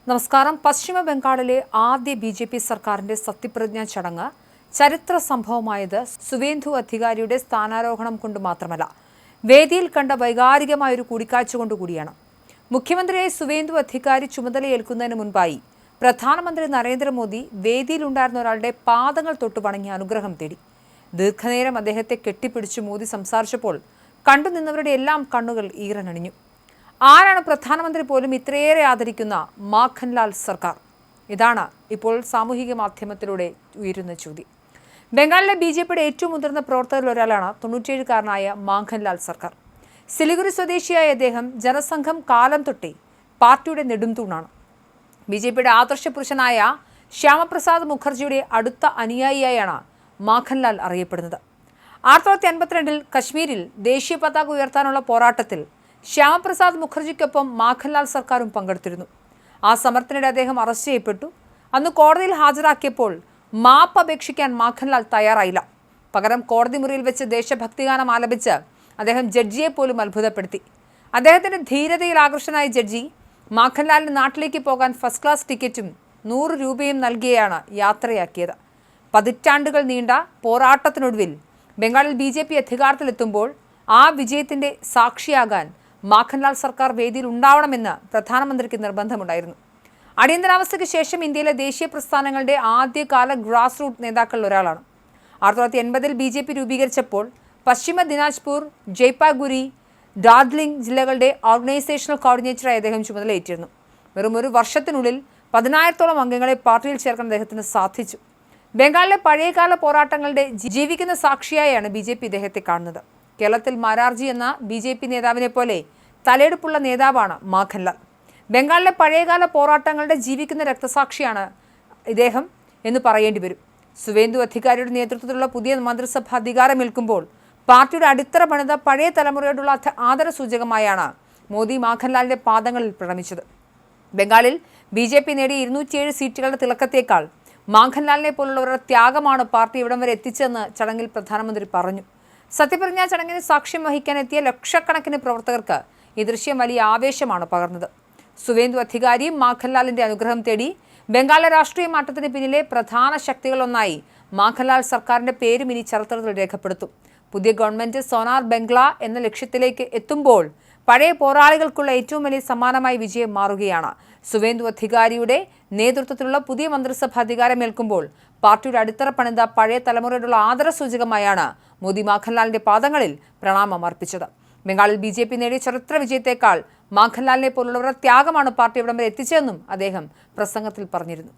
നമസ്കാരം. പശ്ചിമ ബംഗാളിലെ ആദ്യ ബി.ജെ.പി. സർക്കാരിന്റെ സത്യപ്രതിജ്ഞാ ചടങ്ങ് ചരിത്ര സംഭവമായത് സുവേന്ദു അധികാരിയുടെ സ്ഥാനാരോഹണം കൊണ്ട് മാത്രമല്ല, വേദിയിൽ കണ്ട വൈകാരികമായൊരു കൂടിക്കാഴ്ച കൊണ്ടുകൂടിയാണ്. മുഖ്യമന്ത്രിയായി സുവേന്ദു അധികാരി ചുമതലയേൽക്കുന്നതിന് മുൻപായി പ്രധാനമന്ത്രി നരേന്ദ്രമോദി വേദിയിലുണ്ടായിരുന്ന ഒരാളുടെ പാദങ്ങൾ തൊട്ട് വണങ്ങി അനുഗ്രഹം തേടി. ദീർഘനേരം അദ്ദേഹത്തെ കെട്ടിപ്പിടിച്ച് മോദി സംസാരിച്ചപ്പോൾ കണ്ടുനിന്നവരുടെ എല്ലാം കണ്ണുകൾ ഈറനണിഞ്ഞു. ആരാണ് പ്രധാനമന്ത്രി പോലും ഇത്രയേറെ ആദരിക്കുന്ന മാഖൻലാൽ സർക്കാർ? ഇതാണ് ഇപ്പോൾ സാമൂഹിക മാധ്യമത്തിലൂടെ ഉയരുന്ന ചോദ്യം. ബംഗാളിലെ ബി.ജെ.പിയുടെ ഏറ്റവും മുതിർന്ന പ്രവർത്തകരിൽ ഒരാളാണ് 97-കാരനായ മാഖൻലാൽ സർക്കാർ. സിലിഗുരി സ്വദേശിയായ അദ്ദേഹം ജനസംഘം കാലം തൊട്ടേ പാർട്ടിയുടെ നെടുംതൂണാണ്. ബി.ജെ.പിയുടെ ആദർശ പുരുഷനായ ശ്യാമപ്രസാദ് മുഖർജിയുടെ അടുത്ത അനുയായിയായാണ് മാഖൻലാൽ അറിയപ്പെടുന്നത്. 1952-ൽ കശ്മീരിൽ ദേശീയ പതാക ഉയർത്താനുള്ള പോരാട്ടത്തിൽ ശ്യാമപ്രസാദ് മുഖർജിക്കൊപ്പം മാഖൻലാൽ സർക്കാരും പങ്കെടുത്തിരുന്നു. ആ സമരത്തിനിടെ അദ്ദേഹം അറസ്റ്റ് ചെയ്യപ്പെട്ടു. അന്ന് കോടതിയിൽ ഹാജരാക്കിയപ്പോൾ മാപ്പ് അപേക്ഷിക്കാൻ മാഖൻലാൽ തയ്യാറായില്ല. പകരം കോടതി മുറിയിൽ വെച്ച് ദേശഭക്തിഗാനം ആലപിച്ച് അദ്ദേഹം ജഡ്ജിയെ പോലും അത്ഭുതപ്പെടുത്തി. അദ്ദേഹത്തിന്റെ ധീരതയിൽ ആകർഷനായ ജഡ്ജി മാഖൻലാലിന് നാട്ടിലേക്ക് പോകാൻ ഫസ്റ്റ് ക്ലാസ് ടിക്കറ്റും 100 രൂപയും നൽകിയാണ് യാത്രയാക്കിയത്. പതിറ്റാണ്ടുകൾ നീണ്ട പോരാട്ടത്തിനൊടുവിൽ ബംഗാളിൽ ബി.ജെ.പി. അധികാരത്തിലെത്തുമ്പോൾ ആ വിജയത്തിന്റെ സാക്ഷിയാകാൻ മാഖൻലാൽ സർക്കാർ വേദിയിൽ ഉണ്ടാവണമെന്ന് പ്രധാനമന്ത്രിക്ക് നിർബന്ധമുണ്ടായിരുന്നു. അടിയന്തരാവസ്ഥയ്ക്ക് ശേഷം ഇന്ത്യയിലെ ദേശീയ പ്രസ്ഥാനങ്ങളുടെ ആദ്യകാല ഗ്രാസ് റൂട്ട് നേതാക്കളിൽ ഒരാളാണ്. 1980-ൽ ബി.ജെ.പി. രൂപീകരിച്ചപ്പോൾ പശ്ചിമ ദിനാജ്പൂർ, ജയ്പാഗുരി, ഡാർജിലിംഗ് ജില്ലകളുടെ ഓർഗനൈസേഷണൽ കോർഡിനേറ്ററായി അദ്ദേഹം ചുമതലയേറ്റിരുന്നു. വെറും ഒരു വർഷത്തിനുള്ളിൽ 10,000-ഓളം അംഗങ്ങളെ പാർട്ടിയിൽ ചേർക്കാൻ അദ്ദേഹത്തിന് സാധിച്ചു. ബംഗാളിലെ പഴയകാല പോരാട്ടങ്ങളുടെ ജീവിക്കുന്ന സാക്ഷിയായാണ് ബി.ജെ.പി. ഇദ്ദേഹത്തെ കാണുന്നത്. കേരളത്തിൽ മാരാർജി എന്ന ബി.ജെ.പി. നേതാവിനെ പോലെ തലയെടുപ്പുള്ള നേതാവാണ് മാഖൻലാൽ. ബംഗാളിലെ പഴയകാല പോരാട്ടങ്ങളുടെ ജീവിക്കുന്ന രക്തസാക്ഷിയാണ് ഇദ്ദേഹം എന്ന് പറയേണ്ടി വരും. സുവേന്ദു അധികാരിയുടെ നേതൃത്വത്തിലുള്ള പുതിയ മന്ത്രിസഭ അധികാരമേൽക്കുമ്പോൾ പാർട്ടിയുടെ അടിത്തറ പണിത പഴയ തലമുറയോടുള്ള ആദരസൂചകമായാണ് മോദി മാഖൻലാലിന്റെ പാദങ്ങളിൽ പ്രണമിച്ചത്. ബംഗാളിൽ ബി.ജെ.പി. നേടിയ 207 സീറ്റുകളുടെ തിളക്കത്തേക്കാൾ മാഖൻലാലിനെ പോലുള്ളവരുടെ ത്യാഗമാണ് പാർട്ടി ഇവിടം വരെ എത്തിച്ചതെന്ന് ചടങ്ങിൽ പ്രധാനമന്ത്രി പറഞ്ഞു. സത്യപ്രതിജ്ഞാ ചടങ്ങിന് സാക്ഷ്യം വഹിക്കാനെത്തിയ ലക്ഷക്കണക്കിന് പ്രവർത്തകർക്ക് ഈ ദൃശ്യം വലിയ ആവേശമാണ് പകർന്നത്. സുവേന്ദു അധികാരിയും മാഖൻലാലിന്റെ അനുഗ്രഹം തേടി. ബംഗാളിലെ രാഷ്ട്രീയ മാറ്റത്തിന് പിന്നിലെ പ്രധാന ശക്തികളൊന്നായി മാഖൻലാൽ സർക്കാരിന്റെ പേരും ഇനി ചരിത്രത്തിൽ രേഖപ്പെടുത്തും. പുതിയ ഗവൺമെന്റ് സോനാർ ബംഗ്ല എന്ന ലക്ഷ്യത്തിലേക്ക് എത്തുമ്പോൾ പഴയ പോരാളികൾക്കുള്ള ഏറ്റവും വലിയ സമ്മാനമായി വിജയം മാറുകയാണ്. സുവേന്ദു അധികാരിയുടെ നേതൃത്വത്തിലുള്ള പുതിയ മന്ത്രിസഭ അധികാരമേൽക്കുമ്പോൾ പാർട്ടിയുടെ അടിത്തറ പണിത പഴയ തലമുറയോടുള്ള ആദരസൂചകമായാണ് മോദി മാഖൻലാലിന്റെ പാദങ്ങളിൽ പ്രണാമം അർപ്പിച്ചത്. ബംഗാളിൽ ബി.ജെ.പി. നേടിയ ചരിത്ര വിജയത്തെക്കാൾ മാഖൻലാലിനെ പോലുള്ളവരുടെ ത്യാഗമാണ് പാർട്ടി ഇവിടം വരെ എത്തിച്ചതെന്നും അദ്ദേഹം പ്രസംഗത്തിൽ പറഞ്ഞിരുന്നു.